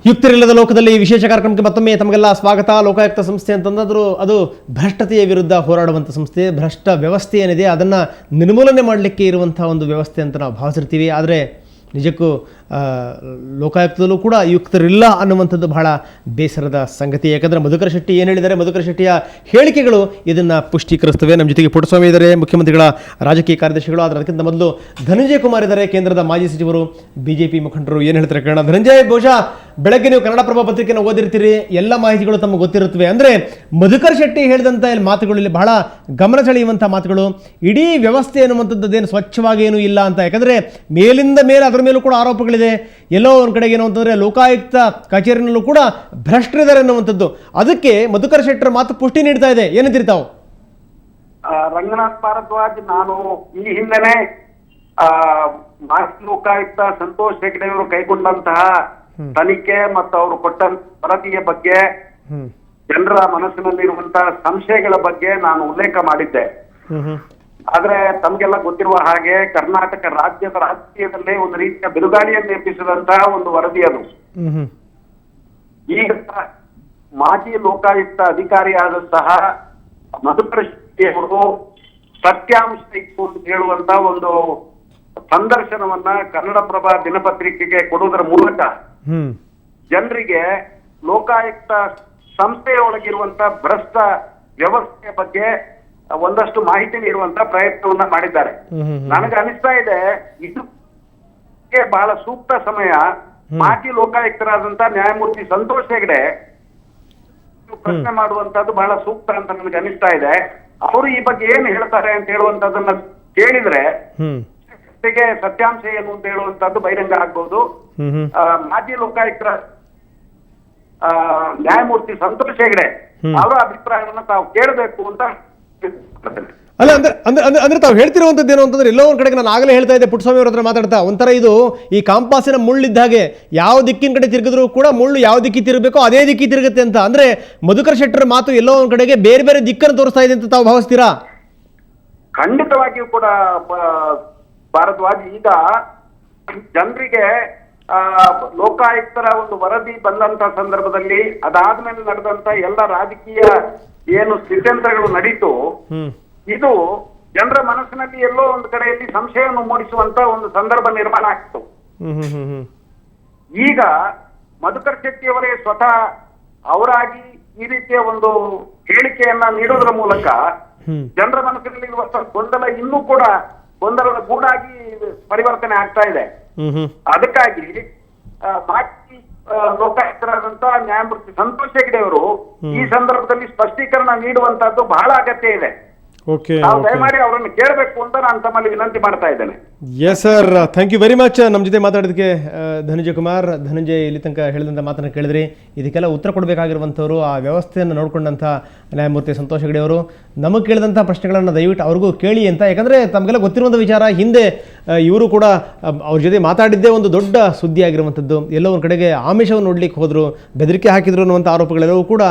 ಯುಕ್ತರಿಲ್ಲದ ಲೋಕದಲ್ಲಿ ವಿಶೇಷ ಕಾರ್ಯಕ್ರಮಕ್ಕೆ ಮತ್ತೊಮ್ಮೆ ತಮಗೆಲ್ಲ ಸ್ವಾಗತ. ಲೋಕಾಯುಕ್ತ ಸಂಸ್ಥೆ ಅಂತಂದಾದರೂ ಅದು ಭ್ರಷ್ಟತೆಯ ವಿರುದ್ಧ ಹೋರಾಡುವಂಥ ಸಂಸ್ಥೆ. ಭ್ರಷ್ಟ ವ್ಯವಸ್ಥೆ ಏನಿದೆ ಅದನ್ನು ನಿರ್ಮೂಲನೆ ಮಾಡಲಿಕ್ಕೆ ಇರುವಂಥ ಒಂದು ವ್ಯವಸ್ಥೆ ಅಂತ ನಾವು ಭಾವಿಸಿರ್ತೀವಿ. ಆದರೆ ನಿಜಕ್ಕೂ ಲೋಕಾಯುಕ್ತದಲ್ಲೂ ಕೂಡ ಯುಕ್ತರಿಲ್ಲ ಅನ್ನುವಂಥದ್ದು ಬಹಳ ಬೇಸರದ ಸಂಗತಿ. ಯಾಕಂದರೆ ಮಧುಕರ ಶೆಟ್ಟಿ ಏನು ಹೇಳಿದ್ದಾರೆ, ಮಧುಕರ ಶೆಟ್ಟಿಯ ಹೇಳಿಕೆಗಳು ಇದನ್ನು ಪುಷ್ಟೀಕರಿಸ್ತವೆ. ನಮ್ಮ ಜೊತೆಗೆ ಪುಟ್ಟಸ್ವಾಮಿ ಇದ್ದಾರೆ, ಮುಖ್ಯಮಂತ್ರಿಗಳ ರಾಜಕೀಯ ಕಾರ್ಯದರ್ಶಿಗಳು. ಆದರೆ ಅದಕ್ಕಿಂತ ಮೊದಲು ಧನಂಜಯ ಕುಮಾರ್ ಇದ್ದಾರೆ, ಕೇಂದ್ರದ ಮಾಜಿ ಸಚಿವರು, BJP ಮುಖಂಡರು. ಏನು ಹೇಳ್ತಾರೆ ಕೇಳೋಣ. ಧನಂಜಯ್, ಬಹುಶಃ ಬೆಳಗ್ಗೆ ನೀವು ಕನ್ನಡಪ್ರಭ ಪತ್ರಿಕೆಯನ್ನು ಓದಿರ್ತೀರಿ, ಎಲ್ಲ ಮಾಹಿತಿಗಳು ತಮಗೆ ಗೊತ್ತಿರುತ್ತವೆ. ಅಂದರೆ ಮಧುಕರ ಶೆಟ್ಟಿ ಹೇಳಿದಂಥ ಮಾತುಗಳಲ್ಲಿ ಬಹಳ ಗಮನ ಸೆಳೆಯುವಂಥ ಮಾತುಗಳು. ಇಡೀ ವ್ಯವಸ್ಥೆ ಅನ್ನುವಂಥದ್ದೇನು ಸ್ವಚ್ಛವಾಗಿ ಏನೂ ಇಲ್ಲ ಅಂತ. ಯಾಕಂದರೆ ಮೇಲಿಂದ ಮೇಲೆ ಅದರ ಮೇಲೂ ಕೂಡ ಆರೋಪಗಳಿದೆ. ಎಲ್ಲೋ ಒಂದು ಕಡೆಗೆ ಏನು ಅಂತಂದರೆ ಲೋಕಾಯುಕ್ತ ಕಚೇರಿನಲ್ಲೂ ಕೂಡ ಭ್ರಷ್ಟರಿದ್ದಾರೆ ಅನ್ನುವಂಥದ್ದು. ಅದಕ್ಕೆ ಮಧುಕರ ಶೆಟ್ಟರ ಮಾತು ಪುಷ್ಟಿ ನೀಡ್ತಾ ಇದೆ. ಏನಂತಿರ್ತಾವೆ? ರಂಗನಾಥ್ ಭಾರದ್ವಾಜ್, ನಾನು ಈ ಹಿಂದೆನೆ ಮಾಜಿ ಲೋಕಾಯುಕ್ತ ಸಂತೋಷ್ ಹೆಗ್ಡೆ ಅವರು ಕೈಗೊಂಡಂತಹ ತನಿಖೆ ಮತ್ತು ಅವರು ಕೊಟ್ಟ ವರದಿಯ ಬಗ್ಗೆ, ಜನರ ಮನಸ್ಸಿನಲ್ಲಿರುವಂತಹ ಸಂಶಯಗಳ ಬಗ್ಗೆ ನಾನು ಉಲ್ಲೇಖ ಮಾಡಿದ್ದೆ. ಆದ್ರೆ ತಮ್ಗೆಲ್ಲ ಗೊತ್ತಿರುವ ಹಾಗೆ ಕರ್ನಾಟಕ ರಾಜ್ಯದ ರಾಜಕೀಯದಲ್ಲೇ ಒಂದು ರೀತಿಯ ಬಿರುಗಾಳಿಯನ್ನು ಎಬ್ಬಿಸಿದಂತಹ ಒಂದು ವರದಿ ಅದು. ಈಗ ಮಾಜಿ ಲೋಕಾಯುಕ್ತ ಅಧಿಕಾರಿಯಾದಂತಹ ಮಧುಕರ ಶೆಟ್ಟಿ ಅವರು ಸತ್ಯಾಂಶ ಇತ್ತು ಅಂತ ಹೇಳುವಂತ ಒಂದು ಸಂದರ್ಶನವನ್ನ ಕನ್ನಡಪ್ರಭ ದಿನಪತ್ರಿಕೆಗೆ ಕೊಡುವುದರ ಮೂಲಕ ಜನರಿಗೆ ಲೋಕಾಯುಕ್ತ ಸಂಸ್ಥೆಯೊಳಗಿರುವಂತ ಭ್ರಷ್ಟ ವ್ಯವಸ್ಥೆಯ ಬಗ್ಗೆ ಒಂದಷ್ಟು ಮಾಹಿತಿ ನೀಡುವಂತ ಪ್ರಯತ್ನವನ್ನ ಮಾಡಿದ್ದಾರೆ. ನನಗೆ ಅನಿಸ್ತಾ ಇದೆ ಇದು ಬಹಳ ಸೂಕ್ತ ಸಮಯ. ಮಾಜಿ ಲೋಕಾಯುಕ್ತರಾದಂತಹ ನ್ಯಾಯಮೂರ್ತಿ ಸಂತೋಷ್ ಹೆಗ್ಡೆ ಪ್ರಶ್ನೆ ಮಾಡುವಂತದ್ದು ಬಹಳ ಸೂಕ್ತ ಅಂತ ನನಗೆ ಅನಿಸ್ತಾ ಇದೆ. ಅವರು ಈ ಬಗ್ಗೆ ಏನ್ ಹೇಳ್ತಾರೆ ಅಂತ ಹೇಳುವಂತದನ್ನ ಕೇಳಿದ್ರೆ ಸತ್ಯಾಂಶ ಏನು ಅಂತ ಹೇಳುವಂತದ್ದು ಬಹಿರಂಗ ಆಗ್ಬಹುದು. ಮಾಜಿ ಲೋಕಾಯುಕ್ತರ ನ್ಯಾಯಮೂರ್ತಿ ಸಂತೋಷ್ ಹೆಗ್ಡೆ ಅವರ ಅಭಿಪ್ರಾಯವನ್ನು ತಾವು ಕೇಳಬೇಕು ಅಂತ. ಅಲ್ಲ, ಅಂದ್ರೆ ತಾವು ಹೇಳ್ತಿರುವಂಥದ್ದು ಏನು ಅಂತಂದ್ರೆ, ಎಲ್ಲೋ ಒಂದು ಕಡೆಗೆ ನಾನು ಆಗಲೇ ಹೇಳ್ತಾ ಇದ್ದೆ ಪುಟ್ಟಸ್ವಾಮಿ ಅವ್ರ ಹತ್ರ ಮಾತಾಡ್ತಾ, ಒಂಥರ ಇದು ಈ ಕಾಂಪಾಸಿನ ಮುಳ್ಳಿದ್ದ ಹಾಗೆ, ಯಾವ ದಿಕ್ಕಿನ ಕಡೆ ತಿರುಗಿದ್ರು ಕೂಡ ಮುಳ್ಳು ಯಾವ ದಿಕ್ಕಿ ತಿರುಗಬೇಕೋ ಅದೇ ದಿಕ್ಕಿ ತಿರುಗುತ್ತೆ ಅಂತ. ಅಂದ್ರೆ ಮಧುಕರ ಶೆಟ್ಟರ ಮಾತು ಎಲ್ಲೋ ಒಂದು ಕಡೆಗೆ ಬೇರೆ ಬೇರೆ ದಿಕ್ಕನ್ನು ತೋರಿಸ್ತಾ ಇದೆ ಅಂತ ತಾವು ಭಾವಿಸ್ತೀರಾ? ಖಂಡಿತವಾಗಿಯೂ ಕೂಡ ಭಾರದ್ವಾಜ್, ಈಗ ಜನರಿಗೆ ಲೋಕಾಯುಕ್ತರ ಒಂದು ವರದಿ ಬಂದಂತ ಸಂದರ್ಭದಲ್ಲಿ ಅದಾದ್ಮೇಲೆ ನಡೆದಂತ ಎಲ್ಲ ರಾಜಕೀಯ ಏನು ಸ್ಥಿತ್ಯಂತರಗಳು ನಡೀತು, ಇದು ಜನರ ಮನಸ್ಸಿನಲ್ಲಿ ಎಲ್ಲೋ ಒಂದು ಕಡೆಯಲ್ಲಿ ಸಂಶಯವನ್ನು ಮೂಡಿಸುವಂತ ಒಂದು ಸಂದರ್ಭ ನಿರ್ಮಾಣ ಆಗ್ತು. ಈಗ ಮಧುಕರ ಶೆಟ್ಟಿಯವರೇ ಸ್ವತಃ ಅವರಾಗಿ ಈ ರೀತಿಯ ಒಂದು ಹೇಳಿಕೆಯನ್ನ ನೀಡುವುದರ ಮೂಲಕ ಜನರ ಮನಸ್ಸಿನಲ್ಲಿ ಇರುವಂತಹ ಗೊಂದಲ ಇನ್ನೂ ಕೂಡ ಗೊಂದಲದ ಗೂಡಾಗಿ ಪರಿವರ್ತನೆ ಆಗ್ತಾ ಇದೆ. ಅದಕ್ಕಾಗಿ ಮಾಜಿ ಲೋಕಾಯುಕ್ತರಾದಂತಹ ನ್ಯಾಯಮೂರ್ತಿ ಸಂತೋಷ್ ಹೆಗ್ಡೆ ಅವರು ಈ ಸಂದರ್ಭದಲ್ಲಿ ಸ್ಪಷ್ಟೀಕರಣ ನೀಡುವಂತದ್ದು ಬಹಳ ಅಗತ್ಯ ಇದೆ. ದಯಮಾಡಿ ಅವರನ್ನು ಕೇಳಬೇಕು ಅಂತ ನಾನು ತಮ್ಮಲ್ಲಿ ವಿನಂತಿ ಮಾಡ್ತಾ ಇದ್ದೇನೆ. Yes sir, thank you very much ನಮ್ಮ ಜೊತೆ ಮಾತಾಡೋದಕ್ಕೆ ಧನಂಜಯ ಕುಮಾರ್. ಧನಂಜಯ್, ಇಲ್ಲಿ ತನಕ ಹೇಳಿದಂಥ ಮಾತನ್ನು ಕೇಳಿದ್ರಿ. ಇದಕ್ಕೆಲ್ಲ ಉತ್ತರ ಕೊಡಬೇಕಾಗಿರುವಂಥವ್ರು, ಆ ವ್ಯವಸ್ಥೆಯನ್ನು ನೋಡ್ಕೊಂಡಂಥ ನ್ಯಾಯಮೂರ್ತಿ ಸಂತೋಷ್ ಹೆಗ್ಡೆ ಅವರು. ನಮಗೆ ಕೇಳಿದಂಥ ಪ್ರಶ್ನೆಗಳನ್ನು ದಯವಿಟ್ಟು ಅವ್ರಿಗೂ ಕೇಳಿ ಅಂತ. ಯಾಕಂದರೆ ತಮಗೆಲ್ಲ ಗೊತ್ತಿರುವಂಥ ವಿಚಾರ, ಹಿಂದೆ ಇವರು ಕೂಡ ಅವ್ರ ಜೊತೆ ಮಾತಾಡಿದ್ದೇ ಒಂದು ದೊಡ್ಡ ಸುದ್ದಿ ಆಗಿರುವಂಥದ್ದು. ಎಲ್ಲೋ ಒಂದು ಕಡೆಗೆ ಆಮಿಷವನ್ನು ನೋಡ್ಲಿಕ್ಕೆ ಹೋದರು, ಬೆದರಿಕೆ ಹಾಕಿದ್ರು ಅನ್ನುವಂಥ ಆರೋಪಗಳೆಲ್ಲವೂ ಕೂಡ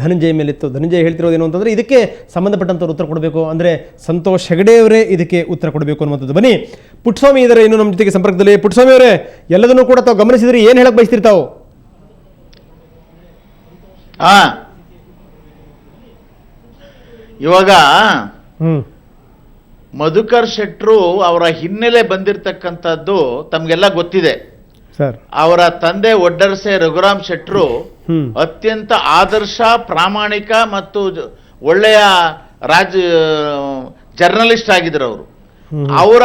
ಧನಂಜಯ ಮೇಲಿತ್ತು. ಧನಂಜಯ ಹೇಳ್ತಿರೋದೇನು ಅಂತಂದರೆ, ಇದಕ್ಕೆ ಸಂಬಂಧಪಟ್ಟಂಥವ್ರು ಉತ್ತರ ಕೊಡಬೇಕು, ಅಂದರೆ ಸಂತೋಷ್ ಹೆಗ್ಡೆಯವರೇ ಇದಕ್ಕೆ ಉತ್ತರ ಕೊಡಬೇಕು ಅನ್ನುವಂಥದ್ದು. ಬನ್ನಿ, ಪುಟ್ಟಸ್ವಾಮಿ ಇದ್ದಾರೆ ಇನ್ನು ನಮ್ಮ ಜೊತೆಗೆ ಸಂಪರ್ಕದಲ್ಲಿ. ಪುಟ್ಟಸ್ವಾಮಿ ಅವರೇ, ಎಲ್ಲದನ್ನೂ ಕೂಡ ತಾವು ಗಮನಿಸಿದ್ರಿ, ಏನು ಹೇಳಕ್ ಬಯಸ್ತಿರ್ತಾವು? ಇವಾಗ ಮಧುಕರ್ ಶೆಟ್ರು ಅವರ ಹಿನ್ನೆಲೆ ಬಂದಿರತಕ್ಕಂಥದ್ದು ತಮ್ಗೆಲ್ಲ ಗೊತ್ತಿದೆ ಸರ್. ಅವರ ತಂದೆ ಒಡ್ಡರಸೆ ರಘುರಾಮ್ ಶೆಟ್ರು ಅತ್ಯಂತ ಆದರ್ಶ, ಪ್ರಾಮಾಣಿಕ ಮತ್ತು ಒಳ್ಳೆಯ ಜರ್ನಲಿಸ್ಟ್ ಆಗಿದ್ರು ಅವರು. ಅವರ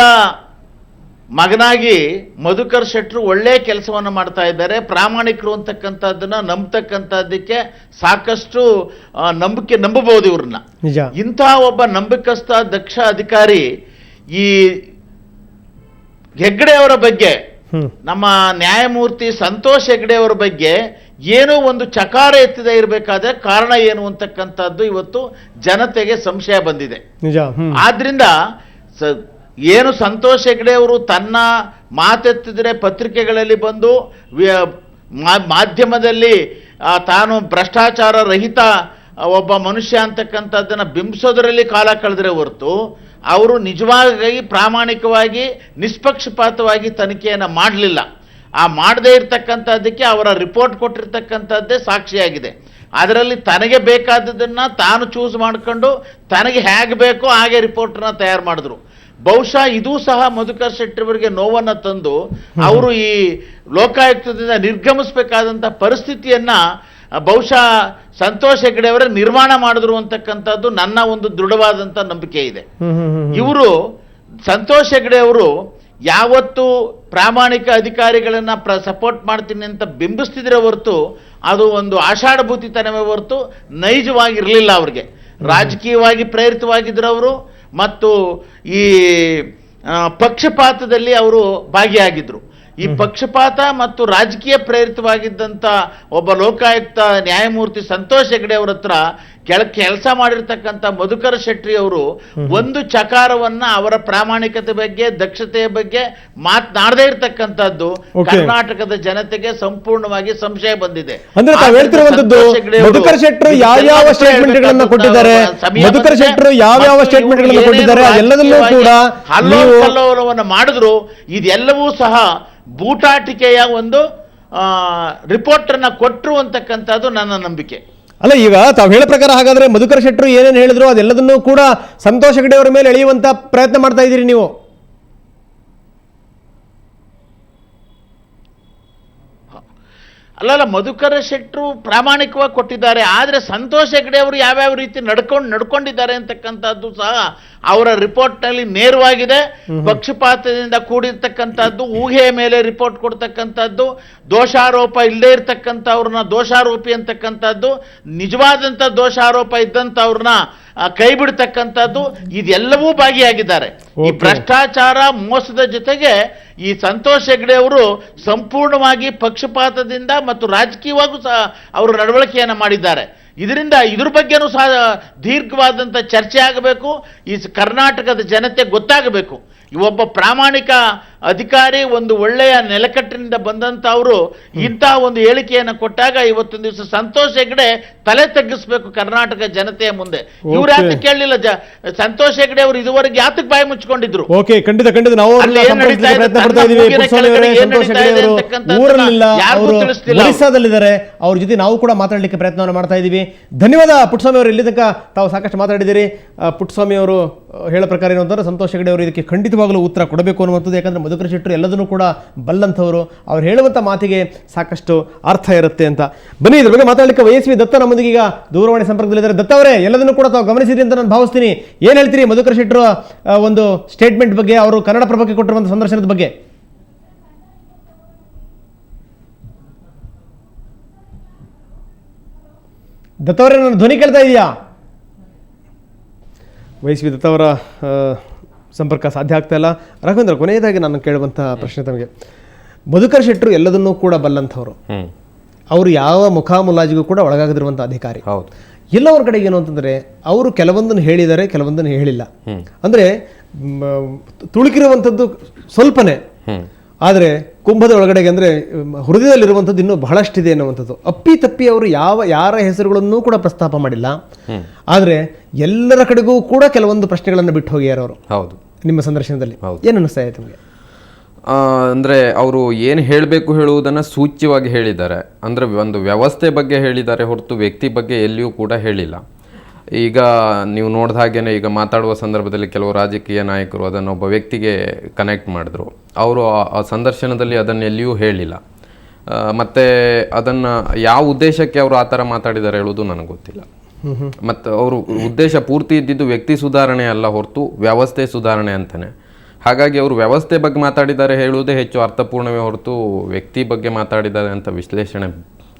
ಮಗನಾಗಿ ಮಧುಕರ್ ಶೆಟ್ರು ಒಳ್ಳೆ ಕೆಲಸವನ್ನು ಮಾಡ್ತಾ ಇದ್ದಾರೆ. ಪ್ರಾಮಾಣಿಕರು ಅಂತಕ್ಕಂಥದ್ದನ್ನ ನಂಬತಕ್ಕಂಥದ್ದಕ್ಕೆ ಸಾಕಷ್ಟು ನಂಬಬಹುದು ಇವ್ರನ್ನ. ಇಂಥ ಒಬ್ಬ ನಂಬಿಕಸ್ಥ ದಕ್ಷ ಅಧಿಕಾರಿ ಈ ಹೆಗ್ಡೆ ಅವರ ಬಗ್ಗೆ, ನಮ್ಮ ನ್ಯಾಯಮೂರ್ತಿ ಸಂತೋಷ್ ಹೆಗ್ಡೆ ಅವರ ಬಗ್ಗೆ ಏನೋ ಒಂದು ಚಕಾರ ಎತ್ತದೇ ಇರಬೇಕಾದ್ರೆ ಕಾರಣ ಏನು ಅಂತಕ್ಕಂಥದ್ದು ಇವತ್ತು ಜನತೆಗೆ ಸಂಶಯ ಬಂದಿದೆ. ಆದ್ರಿಂದ ಏನು ಸಂತೋಷ್ ಹೆಗ್ಡೆ ಅವರು ತನ್ನ ಮಾತೆತ್ತಿದ್ರೆ ಪತ್ರಿಕೆಗಳಲ್ಲಿ ಬಂದು ಮಾಧ್ಯಮದಲ್ಲಿ ತಾನು ಭ್ರಷ್ಟಾಚಾರ ರಹಿತ ಒಬ್ಬ ಮನುಷ್ಯ ಅಂತಕ್ಕಂಥದ್ದನ್ನು ಬಿಂಬಿಸೋದರಲ್ಲಿ ಕಾಲ ಕಳೆದ್ರೆ ಹೊರತು ಅವರು ನಿಜವಾಗಿ ಪ್ರಾಮಾಣಿಕವಾಗಿ ನಿಷ್ಪಕ್ಷಪಾತವಾಗಿ ತನಿಖೆಯನ್ನು ಮಾಡಲಿಲ್ಲ. ಆ ಮಾಡದೇ ಇರ್ತಕ್ಕಂಥದ್ದಕ್ಕೆ ಅವರ ರಿಪೋರ್ಟ್ ಕೊಟ್ಟಿರ್ತಕ್ಕಂಥದ್ದೇ ಸಾಕ್ಷಿಯಾಗಿದೆ. ಅದರಲ್ಲಿ ತನಗೆ ಬೇಕಾದದನ್ನು ತಾನು ಚೂಸ್ ಮಾಡಿಕೊಂಡು ತನಗೆ ಹೇಗೆ ಬೇಕೋ ಹಾಗೆ ರಿಪೋರ್ಟನ್ನ ತಯಾರು ಮಾಡಿದ್ರು. ಬಹುಶಃ ಇದೂ ಸಹ ಮಧುಕರ್ ಶೆಟ್ಟಿಯವರಿಗೆ ನೋವನ್ನು ತಂದು ಅವರು ಈ ಲೋಕಾಯುಕ್ತದಿಂದ ನಿರ್ಗಮಿಸಬೇಕಾದಂಥ ಪರಿಸ್ಥಿತಿಯನ್ನು ಬಹುಶಃ ಸಂತೋಷ್ ಹೆಗ್ಡೆ ಅವರೇ ನಿರ್ಮಾಣ ಮಾಡಿದ್ರು ಅಂತಕ್ಕಂಥದ್ದು ನನ್ನ ಒಂದು ದೃಢವಾದಂಥ ನಂಬಿಕೆ ಇದೆ. ಇವರು ಸಂತೋಷ್ ಹೆಗ್ಡೆ ಅವರು ಯಾವತ್ತು ಪ್ರಾಮಾಣಿಕ ಅಧಿಕಾರಿಗಳನ್ನ ಸಪೋರ್ಟ್ ಮಾಡ್ತೀನಿ ಅಂತ ಬಿಂಬಿಸ್ತಿದ್ರೆ ಹೊರತು ಅದು ಒಂದು ಆಷಾಢಭೂತಿತನವೇ ಹೊರತು ನೈಜವಾಗಿರಲಿಲ್ಲ. ಅವ್ರಿಗೆ ರಾಜಕೀಯವಾಗಿ ಪ್ರೇರಿತವಾಗಿದ್ರು ಅವರು, ಮತ್ತು ಈ ಪಕ್ಷಪಾತದಲ್ಲಿ ಅವರು ಭಾಗಿಯಾಗಿದ್ರು. ಈ ಪಕ್ಷಪಾತ ಮತ್ತು ರಾಜಕೀಯ ಪ್ರೇರಿತವಾಗಿದ್ದಂಥ ಒಬ್ಬ ಲೋಕಾಯುಕ್ತ ನ್ಯಾಯಮೂರ್ತಿ ಸಂತೋಷ್ ಹೆಗ್ಡೆ ಅವರ ಹತ್ರ ಕೆಲಸ ಮಾಡಿರ್ತಕ್ಕಂಥ ಮಧುಕರ್ ಶೆಟ್ಟಿ ಅವರು ಒಂದು ಚಕಾರವನ್ನ ಅವರ ಪ್ರಾಮಾಣಿಕತೆ ಬಗ್ಗೆ, ದಕ್ಷತೆಯ ಬಗ್ಗೆ ಮಾತನಾಡದೇ ಇರತಕ್ಕಂಥದ್ದು ಕರ್ನಾಟಕದ ಜನತೆಗೆ ಸಂಪೂರ್ಣವಾಗಿ ಸಂಶಯ ಬಂದಿದೆ. ಅಂದ್ರೆ ತಾವು ಹೇಳ್ತಿರುವಂತದ್ದು ಮಧುಕರ್ ಶೆಟ್ಟಿ ಯಾವ ಸ್ಟೇಟ್ಮೆಂಟ್ಗಳನ್ನು ಕೊಟ್ಟಿದ್ದಾರೆ, ಮಧುಕರ್ ಶೆಟ್ಟಿ ಯಾವ ಸ್ಟೇಟ್ಮೆಂಟ್ಗಳನ್ನು ಕೊಟ್ಟಿದ್ದಾರೆ ಎಲ್ಲದನ್ನೂ ಕೂಡ ಕಲ್ಲೋಲವನ್ನು ಮಾಡಿದ್ರು. ಇದೆಲ್ಲವೂ ಸಹ ಬೂಟಾಟಿಕೆಯ ಒಂದು ರಿಪೋರ್ಟರ್ನ ಕೊಟ್ಟರು ಅಂತಕ್ಕಂಥದ್ದು ನನ್ನ ನಂಬಿಕೆ. ಅಲ್ಲ, ಈಗ ತಾವು ಹೇಳೋ ಪ್ರಕಾರ ಹಾಗಾದ್ರೆ ಮಧುಕರ್ ಶೆಟ್ಟಿ ಏನೇನು ಹೇಳಿದ್ರು ಅದೆಲ್ಲದನ್ನೂ ಕೂಡ ಸಂತೋಷ್ ಹೆಗ್ಡೆ ಅವರ ಮೇಲೆ ಎಳೆಯುವಂತ ಪ್ರಯತ್ನ ಮಾಡ್ತಾ ಇದ್ದೀರಿ ನೀವು? ಅಲ್ಲಲ್ಲ, ಮಧುಕರ ಶೆಟ್ಟರು ಪ್ರಾಮಾಣಿಕವಾಗಿ ಕೊಟ್ಟಿದ್ದಾರೆ. ಆದರೆ ಸಂತೋಷ್ ಹೆಗ್ಡೆ ಅವರು ಯಾವ್ಯಾವ ರೀತಿ ನಡ್ಕೊಂಡಿದ್ದಾರೆ ಅಂತಕ್ಕಂಥದ್ದು ಸಹ ಅವರ ರಿಪೋರ್ಟ್ನಲ್ಲಿ ನೇರವಾಗಿದೆ. ಪಕ್ಷಪಾತದಿಂದ ಕೂಡಿರ್ತಕ್ಕಂಥದ್ದು, ಊಹೆಯ ಮೇಲೆ ರಿಪೋರ್ಟ್ ಕೊಡ್ತಕ್ಕಂಥದ್ದು, ದೋಷಾರೋಪ ಇಲ್ಲದೆ ಇರ್ತಕ್ಕಂಥವ್ರನ್ನ ದೋಷಾರೋಪಿ ಅಂತಕ್ಕಂಥದ್ದು, ನಿಜವಾದಂಥ ದೋಷಾರೋಪ ಇದ್ದಂಥವ್ರನ್ನ ಕೈ ಬಿಡ್ತಕ್ಕಂಥದ್ದು, ಇದೆಲ್ಲವೂ ಭಾಗಿಯಾಗಿದ್ದಾರೆ. ಈ ಭ್ರಷ್ಟಾಚಾರ ಮೋಸದ ಜೊತೆಗೆ ಈ ಸಂತೋಷ್ ಹೆಗ್ಡೆ ಅವರು ಸಂಪೂರ್ಣವಾಗಿ ಪಕ್ಷಪಾತದಿಂದ ಮತ್ತು ರಾಜಕೀಯವಾಗೂ ಸಹ ಅವರು ನಡವಳಿಕೆಯನ್ನು ಮಾಡಿದ್ದಾರೆ. ಇದರಿಂದ ಇದ್ರ ಬಗ್ಗೆನೂ ಸಹ ದೀರ್ಘವಾದಂಥ ಚರ್ಚೆ ಆಗಬೇಕು. ಈ ಕರ್ನಾಟಕದ ಜನತೆ ಗೊತ್ತಾಗಬೇಕು. ಒಬ್ಬ ಪ್ರಾಮಾಣಿಕ ಅಧಿಕಾರಿ, ಒಂದು ಒಳ್ಳೆಯ ನೆಲಕಟ್ಟಿನಿಂದ ಬಂದಂಥವರು ಇಂತಹ ಒಂದು ಹೇಳಿಕೆಯನ್ನು ಕೊಟ್ಟಾಗ ಇವತ್ತೊಂದು ದಿವಸ ಸಂತೋಷ್ ಹೆಗ್ಡೆ ತಲೆ ತಗ್ಗಿಸ್ಬೇಕು ಕರ್ನಾಟಕ ಜನತೆಯ ಮುಂದೆ. ಇವ್ರು ಯಾಕೆ ಕೇಳಲಿಲ್ಲ? ಸಂತೋಷ್ ಹೆಗ್ಡೆ ಅವರು ಇದುವರೆಗೆ ಯಾತಕ್ಕೆ ಬಾಯಿ ಮುಚ್ಕೊಂಡಿದ್ರು? ಓಕೆ, ಖಂಡಿತ ಖಂಡಿತ ನಾವು ಒರಿಸ್ಸಾದಲ್ಲಿದ್ದಾರೆ, ಅವ್ರ ಜೊತೆ ನಾವು ಕೂಡ ಮಾತಾಡಲಿಕ್ಕೆ ಪ್ರಯತ್ನವನ್ನು ಮಾಡ್ತಾ ಇದ್ದೀವಿ. ಧನ್ಯವಾದ ಪುಟ್ಟಸ್ವಾಮಿ ಅವರು, ಇಲ್ಲಿ ತನಕ ತಾವು ಸಾಕಷ್ಟು ಮಾತಾಡಿದ್ದೀರಿ. ಪುಟ್ಟಸ್ವಾಮಿ ಅವರು ಹೇಳೋ ಪ್ರಕಾರ ಏನು ಅಂತಂದ್ರೆ ಸಂತೋಷ್ ಹೆಗ್ಡೆ ಅವರು ಇದಕ್ಕೆ ಖಂಡಿತವಾಗಲೂ ಉತ್ತರ ಕೊಡಬೇಕು ಅನ್ನುವಂಥದ್ದು. ಯಾಕಂದ್ರೆ ಮಧುಕರ್ ಶೆಟ್ಟಿ ಎಲ್ಲದನ್ನೂ ಕೂಡ ಬಲ್ಲಂಥವರು, ಅವ್ರು ಹೇಳುವಂಥ ಮಾತಿಗೆ ಸಾಕಷ್ಟು ಅರ್ಥ ಇರುತ್ತೆ ಅಂತ. ಬನ್ನಿ, ಇದ್ರ ಬಗ್ಗೆ ಮಾತಾಡಲಿಕ್ಕೆ ವೈಎಸ್ವಿ ದತ್ತ ನಮ್ಮೊಂದಿಗೆ ಈಗ ದೂರವಾಣಿ ಸಂಪರ್ಕದಲ್ಲಿದ್ದಾರೆ. ದತ್ತ ಅವರೇ, ಎಲ್ಲದನ್ನೂ ಕೂಡ ತಾವು ಗಮನಿಸಿದ್ರಿ ಅಂತ ನಾನು ಭಾವಿಸ್ತೀನಿ. ಏನು ಹೇಳ್ತೀರಿ ಮಧುಕರ್ ಶೆಟ್ಟಿ ಒಂದು ಸ್ಟೇಟ್ಮೆಂಟ್ ಬಗ್ಗೆ, ಅವರು ಕನ್ನಡಪ್ರಭಕ್ಕೆ ಕೊಟ್ಟಿರುವಂಥ ಸಂದರ್ಶನದ ಬಗ್ಗೆ? ದತ್ತ ಅವರೇ, ನನ್ನ ಧ್ವನಿ ಕೇಳ್ತಾ ಇದೆಯಾ? ವೈಎಸ್ವಿ ದತ್ತ ಅವರ ಸಂಪರ್ಕ ಸಾಧ್ಯ ಆಗ್ತಾ ಇಲ್ಲ. ರಾಘವೇಂದ್ರ, ಕೊನೆಯದಾಗಿ ನಾನು ಕೇಳುವಂಥ ಪ್ರಶ್ನೆ ತಮಗೆ, ಮಧುಕರ್ ಶೆಟ್ಟಿ ಎಲ್ಲದನ್ನೂ ಕೂಡ ಬಲ್ಲಂಥವ್ರು, ಅವರು ಯಾವ ಮುಖಾಮುಲಾಜಿಗೂ ಕೂಡ ಒಳಗಾಗದಿರುವಂಥ ಅಧಿಕಾರಿ. ಹೌದು. ಎಲ್ಲವರ ಕಡೆಗೆ ಏನು ಅಂತಂದ್ರೆ ಅವರು ಕೆಲವೊಂದನ್ನು ಹೇಳಿದ್ದಾರೆ, ಕೆಲವೊಂದನ್ನು ಹೇಳಿಲ್ಲ. ಅಂದ್ರೆ ತುಳುಕಿರುವಂಥದ್ದು ಸ್ವಲ್ಪನೇ, ಆದರೆ ಕುಂಭದ ಒಳಗಡೆಗೆ ಅಂದರೆ ಹೃದಯದಲ್ಲಿರುವಂಥದ್ದು ಇನ್ನೂ ಬಹಳಷ್ಟಿದೆ ಅನ್ನುವಂಥದ್ದು. ಅಪ್ಪಿ ತಪ್ಪಿ ಅವರು ಯಾರ ಹೆಸರುಗಳನ್ನೂ ಕೂಡ ಪ್ರಸ್ತಾಪ ಮಾಡಿಲ್ಲ. ಆದರೆ ಎಲ್ಲರ ಕಡೆಗೂ ಕೂಡ ಕೆಲವೊಂದು ಪ್ರಶ್ನೆಗಳನ್ನು ಬಿಟ್ಟು ಹೋಗ್ಯಾರ ಅವರು. ಹೌದು. ನಿಮ್ಮ ಸಂದರ್ಶನದಲ್ಲಿ ಏನು ಅನ್ನಿಸ್ತಾ ಇದೆ ನಿಮಗೆ? ಅಂದರೆ ಅವರು ಏನು ಹೇಳಬೇಕು ಹೇಳುವುದನ್ನು ಸೂಚ್ಯವಾಗಿ ಹೇಳಿದ್ದಾರೆ. ಅಂದರೆ ಒಂದು ವ್ಯವಸ್ಥೆ ಬಗ್ಗೆ ಹೇಳಿದ್ದಾರೆ ಹೊರತು ವ್ಯಕ್ತಿ ಬಗ್ಗೆ ಎಲ್ಲಿಯೂ ಕೂಡ ಹೇಳಿಲ್ಲ. ಈಗ ನೀವು ನೋಡಿದ ಹಾಗೇನೆ ಈಗ ಮಾತಾಡುವ ಸಂದರ್ಭದಲ್ಲಿ ಕೆಲವು ರಾಜಕೀಯ ನಾಯಕರು ಅದನ್ನು ಒಬ್ಬ ವ್ಯಕ್ತಿಗೆ ಕನೆಕ್ಟ್ ಮಾಡಿದ್ರು. ಅವರು ಆ ಸಂದರ್ಶನದಲ್ಲಿ ಅದನ್ನು ಎಲ್ಲಿಯೂ ಹೇಳಿಲ್ಲ. ಮತ್ತು ಅದನ್ನು ಯಾವ ಉದ್ದೇಶಕ್ಕೆ ಅವರು ಆ ಥರ ಮಾತಾಡಿದ್ದಾರೆ ಹೇಳೋದು ನನಗೆ ಗೊತ್ತಿಲ್ಲ. ಮತ್ತು ಅವರು ಉದ್ದೇಶ ಪೂರ್ತಿ ಇದ್ದಿದ್ದು ವ್ಯಕ್ತಿ ಸುಧಾರಣೆ ಅಲ್ಲ ಹೊರತು ವ್ಯವಸ್ಥೆ ಸುಧಾರಣೆ ಅಂತಾನೆ. ಹಾಗಾಗಿ ಅವರು ವ್ಯವಸ್ಥೆ ಬಗ್ಗೆ ಮಾತಾಡಿದ್ದಾರೆ ಹೇಳುವುದೇ ಹೆಚ್ಚು ಅರ್ಥಪೂರ್ಣವೇ ಹೊರತು ವ್ಯಕ್ತಿ ಬಗ್ಗೆ ಮಾತಾಡಿದ್ದಾರೆ ಅಂತ ವಿಶ್ಲೇಷಣೆ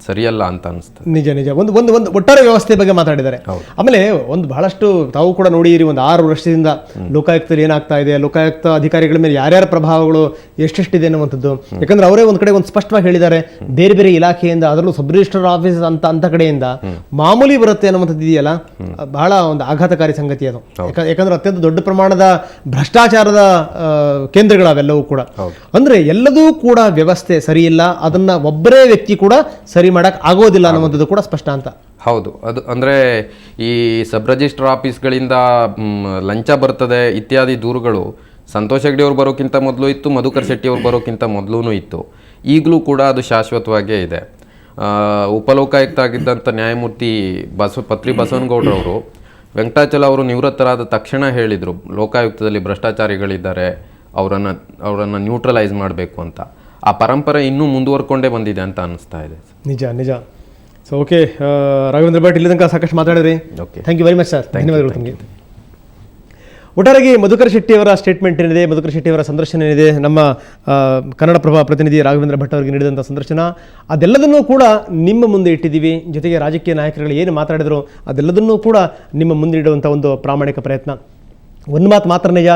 ಸರಿಯಲ್ಲ ಅಂತ ಅನಿಸ್ತದೆ. ನಿಜ ನಿಜ. ಒಂದು ಒಟ್ಟಾರೆ ವ್ಯವಸ್ಥೆ ಬಗ್ಗೆ ಮಾತಾಡಿದ್ದಾರೆ. ಆಮೇಲೆ ಒಂದು ಬಹಳಷ್ಟು ತಾವು ಕೂಡ ನೋಡಿದಿರಿ, ಒಂದು 6 ವರ್ಷದಿಂದ ಲೋಕಾಯುಕ್ತದಲ್ಲಿ ಏನಾಗ್ತಾ ಇದೆ, ಲೋಕಾಯುಕ್ತ ಅಧಿಕಾರಿಗಳ ಮೇಲೆ ಯಾರ್ಯಾರ ಪ್ರಭಾವಗಳು ಎಷ್ಟೆಷ್ಟಿದೆ ಅನ್ನುವಂಥದ್ದು. ಯಾಕಂದ್ರೆ ಅವರೇ ಒಂದು ಕಡೆ ಒಂದು ಸ್ಪಷ್ಟವಾಗಿ ಹೇಳಿದ್ದಾರೆ, ಬೇರೆ ಬೇರೆ ಇಲಾಖೆಯಿಂದ, ಅದರಲ್ಲೂ ಸಬ್ ರಿಜಿಸ್ಟ್ರಾರ್ ಆಫೀಸ್ ಅಂತ ಕಡೆಯಿಂದ ಮಾಮೂಲಿ ಬರುತ್ತೆ ಅನ್ನುವಂಥದ್ದು ಇದೆಯಲ್ಲ, ಬಹಳ ಒಂದು ಆಘಾತಕಾರಿ ಸಂಗತಿ ಅದು. ಯಾಕಂದ್ರೆ ಅತ್ಯಂತ ದೊಡ್ಡ ಪ್ರಮಾಣದ ಭ್ರಷ್ಟಾಚಾರದ ಕೇಂದ್ರಗಳವೆಲ್ಲವೂ ಕೂಡ. ಅಂದ್ರೆ ಎಲ್ಲದೂ ಕೂಡ ವ್ಯವಸ್ಥೆ ಸರಿ ಇಲ್ಲ, ಅದನ್ನ ಒಬ್ಬರೇ ವ್ಯಕ್ತಿ ಕೂಡ ಸರಿ ಮಾಡಕ್ ಆಗೋದಿಲ್ಲ ಅನ್ನುವಂಥದ್ದು ಕೂಡ ಸ್ಪಷ್ಟ ಅಂತ. ಹೌದು. ಅದು ಅಂದರೆ ಈ ಸಬ್ ರಿಜಿಸ್ಟ್ರಾರ್ ಆಫೀಸ್ಗಳಿಂದ ಲಂಚ ಬರ್ತದೆ ಇತ್ಯಾದಿ ದೂರುಗಳು ಸಂತೋಷ್ ಹೆಗ್ಡೆ ಅವ್ರು ಬರೋಕ್ಕಿಂತ ಮೊದಲು ಇತ್ತು, ಮಧುಕರ್ ಶೆಟ್ಟಿ ಅವ್ರು ಬರೋಕ್ಕಿಂತ ಮೊದಲೂ ಇತ್ತು. ಈಗಲೂ ಕೂಡ ಅದು ಶಾಶ್ವತವಾಗೇ ಇದೆ. ಉಪಲೋಕಾಯುಕ್ತ ಆಗಿದ್ದಂಥ ನ್ಯಾಯಮೂರ್ತಿ ಪತ್ರಿ ಬಸವನಗೌಡರವರು ವೆಂಕಟಾಚಲ ಅವರು ನಿವೃತ್ತರಾದ ತಕ್ಷಣ ಹೇಳಿದರು, ಲೋಕಾಯುಕ್ತದಲ್ಲಿ ಭ್ರಷ್ಟಾಚಾರಿಗಳಿದ್ದಾರೆ, ಅವರನ್ನು ನ್ಯೂಟ್ರಲೈಸ್ ಮಾಡಬೇಕು ಅಂತ. ಆ ಪರಂಪರೆ ಇನ್ನೂ ಮುಂದುವರ್ಕೊಂಡೇ ಬಂದಿದೆ ಅಂತ ಅನ್ನಿಸ್ತಾ ಇದೆ. ನಿಜ. ಸೊ ಓಕೆ, ರಾಘವೇಂದ್ರ ಭಟ್ ಇಲ್ಲಿ ತನಕ ಸಾಕಷ್ಟು ಮಾತಾಡಿದ್ರಿ. Okay, thank you very much sir. ಧನ್ಯವಾದಗಳು ತಮಗೆ. ಒಟ್ಟಾರೆಯಾಗಿ ಮಧುಕರ್ ಶೆಟ್ಟಿಯವರ ಸ್ಟೇಟ್ಮೆಂಟ್ ಏನಿದೆ, ಮಧುಕರ್ ಶೆಟ್ಟಿಯವರ ಸಂದರ್ಶನ ಏನಿದೆ, ನಮ್ಮ ಕನ್ನಡಪ್ರಭ ಪ್ರತಿನಿಧಿ ರಾಘವೇಂದ್ರ ಭಟ್ ಅವರಿಗೆ ನೀಡಿದಂಥ ಸಂದರ್ಶನ, ಅದೆಲ್ಲದನ್ನೂ ಕೂಡ ನಿಮ್ಮ ಮುಂದೆ ಇಟ್ಟಿದ್ದೀವಿ. ಜೊತೆಗೆ ರಾಜಕೀಯ ನಾಯಕರುಗಳು ಏನು ಮಾತಾಡಿದ್ರು ಅದೆಲ್ಲದನ್ನೂ ಕೂಡ ನಿಮ್ಮ ಮುಂದೆ ಇಡುವಂಥ ಒಂದು ಪ್ರಾಮಾಣಿಕ ಪ್ರಯತ್ನ. ಒಂದು ಮಾತು ಮಾತ್ರ ನಿಜ,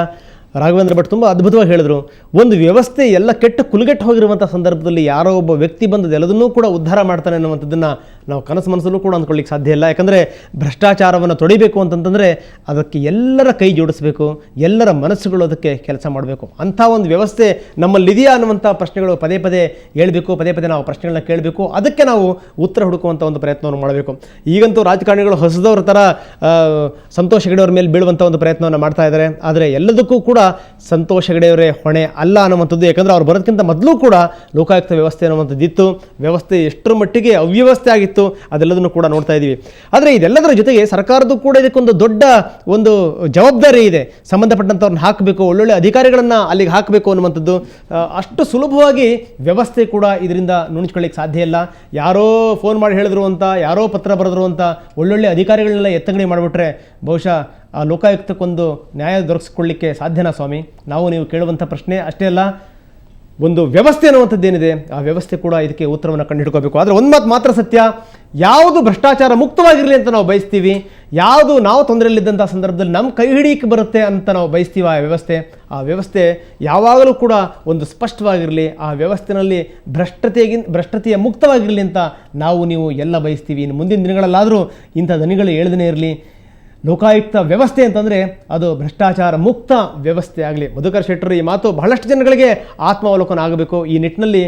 ರಾಘವೇಂದ್ರ ಭಟ್ ತುಂಬ ಅದ್ಭುತವಾಗಿ ಹೇಳಿದ್ರು. ಒಂದು ವ್ಯವಸ್ಥೆ ಎಲ್ಲ ಕೆಟ್ಟು ಕುಲಗೆಟ್ಟು ಹೋಗಿರುವಂಥ ಸಂದರ್ಭದಲ್ಲಿ ಯಾರೋ ಒಬ್ಬ ವ್ಯಕ್ತಿ ಬಂದು ಎಲ್ಲದನ್ನೂ ಕೂಡ ಉದ್ಧಾರ ಮಾಡ್ತಾನೆ ಅನ್ನುವಂಥದ್ದನ್ನು ನಾವು ಕನಸು ಮನಸ್ಸಲ್ಲೂ ಕೂಡ ಅಂದ್ಕೊಳ್ಳಿಕ್ಕೆ ಸಾಧ್ಯ ಇಲ್ಲ. ಯಾಕಂದರೆ ಭ್ರಷ್ಟಾಚಾರವನ್ನು ತೊಡಿಬೇಕು ಅಂತಂತಂದರೆ ಅದಕ್ಕೆ ಎಲ್ಲರ ಕೈ ಜೋಡಿಸಬೇಕು, ಎಲ್ಲರ ಮನಸ್ಸುಗಳು ಅದಕ್ಕೆ ಕೆಲಸ ಮಾಡಬೇಕು. ಅಂಥ ಒಂದು ವ್ಯವಸ್ಥೆ ನಮ್ಮಲ್ಲಿದೆಯಾ ಅನ್ನುವಂಥ ಪ್ರಶ್ನೆಗಳು ಪದೇ ಪದೇ ಹೇಳ್ಬೇಕು, ಪದೇ ಪದೇ ನಾವು ಪ್ರಶ್ನೆಗಳನ್ನ ಕೇಳಬೇಕು, ಅದಕ್ಕೆ ನಾವು ಉತ್ತರ ಹುಡುಕುವಂಥ ಒಂದು ಪ್ರಯತ್ನವನ್ನು ಮಾಡಬೇಕು. ಈಗಂತೂ ರಾಜಕಾರಣಿಗಳು ಹೊಸದವ್ರ ಥರ ಸಂತೋಷ್ ಹೆಗಡೆ ಅವ್ರ ಮೇಲೆ ಬೀಳುವಂಥ ಒಂದು ಪ್ರಯತ್ನವನ್ನು ಮಾಡ್ತಾ ಇದ್ದಾರೆ. ಆದರೆ ಎಲ್ಲದಕ್ಕೂ ಕೂಡ ಸಂತೋಷ್ ಹೆಗಡೆಯವರೇ ಹೊಣೆ ಅಲ್ಲ ಅನ್ನುವಂಥದ್ದು. ಯಾಕಂದರೆ ಅವ್ರು ಬರೋದಕ್ಕಿಂತ ಮೊದಲು ಕೂಡ ಲೋಕಾಯುಕ್ತ ವ್ಯವಸ್ಥೆ ಅನ್ನುವಂಥದ್ದಿತ್ತು. ವ್ಯವಸ್ಥೆ ಎಷ್ಟರ ಮಟ್ಟಿಗೆ ಅವ್ಯವಸ್ಥೆ ಆಗಿತ್ತು ಅದೆಲ್ಲದನ್ನು ಕೂಡ ನೋಡ್ತಾ ಇದ್ದೀವಿ. ಆದರೆ ಇದೆಲ್ಲದರ ಜೊತೆಗೆ ಸರ್ಕಾರದ್ದು ಕೂಡ ಇದಕ್ಕೊಂದು ದೊಡ್ಡ ಒಂದು ಜವಾಬ್ದಾರಿ ಇದೆ. ಸಂಬಂಧಪಟ್ಟಂಥವ್ರನ್ನ ಹಾಕಬೇಕು, ಒಳ್ಳೊಳ್ಳೆ ಅಧಿಕಾರಿಗಳನ್ನು ಅಲ್ಲಿಗೆ ಹಾಕಬೇಕು ಅನ್ನುವಂಥದ್ದು. ಅಷ್ಟು ಸುಲಭವಾಗಿ ವ್ಯವಸ್ಥೆ ಕೂಡ ಇದರಿಂದ ನುಣಿಸ್ಕೊಳ್ಳಿಕ್ಕೆ ಸಾಧ್ಯ ಇಲ್ಲ. ಯಾರೋ ಫೋನ್ ಮಾಡಿ ಹೇಳಿದ್ರು ಅಂತ, ಯಾರೋ ಪತ್ರ ಬರೆದ್ರು ಅಂತ ಒಳ್ಳೊಳ್ಳೆ ಅಧಿಕಾರಿಗಳನ್ನೆಲ್ಲ ಎತ್ತಂಗಡಿ ಮಾಡಿಬಿಟ್ರೆ ಬಹುಶಃ ಆ ಲೋಕಾಯುಕ್ತಕ್ಕೊಂದು ನ್ಯಾಯ ದೊರಕಿಸ್ಕೊಳ್ಳಿಕ್ಕೆ ಸಾಧ್ಯನಾ ಸ್ವಾಮಿ? ನಾವು ನೀವು ಕೇಳುವಂಥ ಪ್ರಶ್ನೆ ಅಷ್ಟೇ ಅಲ್ಲ, ಒಂದು ವ್ಯವಸ್ಥೆ ಅನ್ನುವಂಥದ್ದೇನಿದೆ ಆ ವ್ಯವಸ್ಥೆ ಕೂಡ ಇದಕ್ಕೆ ಉತ್ತರವನ್ನು ಕಂಡುಹಿಡ್ಕೋಬೇಕು. ಆದರೆ ಒಂದು ಮಾತ್ರ ಸತ್ಯ, ಯಾವುದು ಭ್ರಷ್ಟಾಚಾರ ಮುಕ್ತವಾಗಿರಲಿ ಅಂತ ನಾವು ಬಯಸ್ತೀವಿ, ಯಾವುದು ನಾವು ತೊಂದರೆಯಲ್ಲಿದ್ದಂಥ ಸಂದರ್ಭದಲ್ಲಿ ನಮ್ಮ ಕೈ ಹಿಡಿಯಕ್ಕೆ ಬರುತ್ತೆ ಅಂತ ನಾವು ಬಯಸ್ತೀವಿ ಆ ವ್ಯವಸ್ಥೆ ಯಾವಾಗಲೂ ಕೂಡ ಒಂದು ಸ್ಪಷ್ಟವಾಗಿರಲಿ, ಆ ವ್ಯವಸ್ಥೆಯಲ್ಲಿ ಭ್ರಷ್ಟತೆಯ ಮುಕ್ತವಾಗಿರಲಿ ಅಂತ ನಾವು ನೀವು ಎಲ್ಲ ಬಯಸ್ತೀವಿ. ಇನ್ನು ಮುಂದಿನ ದಿನಗಳಲ್ಲಾದರೂ ಇಂಥ ದನಿಗಳು ಏಳದೇ ಇರಲಿ. ಲೋಕಾಯುಕ್ತ ವ್ಯವಸ್ಥೆ ಅಂತಂದರೆ ಅದು ಭ್ರಷ್ಟಾಚಾರ ಮುಕ್ತ ವ್ಯವಸ್ಥೆ ಆಗಲಿ. ಮಧುಕರ್ ಶೆಟ್ಟರು ಈ ಮಾತು ಬಹಳಷ್ಟು ಜನಗಳಿಗೆ ಆತ್ಮಾವಲೋಕನ ಆಗಬೇಕು. ಈ ನಿಟ್ಟಿನಲ್ಲಿ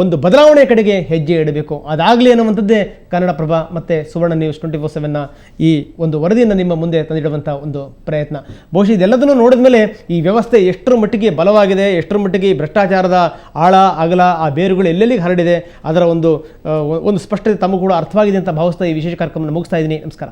ಒಂದು ಬದಲಾವಣೆ ಕಡೆಗೆ ಹೆಜ್ಜೆ ಇಡಬೇಕು. ಅದಾಗಲಿ ಅನ್ನುವಂಥದ್ದೇ ಕನ್ನಡಪ್ರಭ ಮತ್ತು ಸುವರ್ಣ ನ್ಯೂಸ್ 24/7ನ ಈ ಒಂದು ವರದಿಯನ್ನು ನಿಮ್ಮ ಮುಂದೆ ತಂದಿಡುವಂಥ ಒಂದು ಪ್ರಯತ್ನ. ಬಹುಶಃ ಇದೆಲ್ಲದನ್ನು ನೋಡಿದ ಮೇಲೆ ಈ ವ್ಯವಸ್ಥೆ ಎಷ್ಟರ ಮಟ್ಟಿಗೆ ಬಲವಾಗಿದೆ, ಎಷ್ಟರ ಮಟ್ಟಿಗೆ ಈ ಭ್ರಷ್ಟಾಚಾರದ ಆಳ ಅಗಲ ಆ ಬೇರುಗಳು ಎಲ್ಲೆಲ್ಲಿಗೆ ಹರಡಿದೆ ಅದರ ಒಂದು ಸ್ಪಷ್ಟತೆ ತಮಗೂ ಕೂಡ ಅರ್ಥವಾಗಿದೆ ಅಂತ ಭಾವಿಸ್ತಾ ಈ ವಿಶೇಷ ಕಾರ್ಯಕ್ರಮವನ್ನು ಮುಗಿಸ್ತಾ ಇದ್ದೀನಿ. ನಮಸ್ಕಾರ.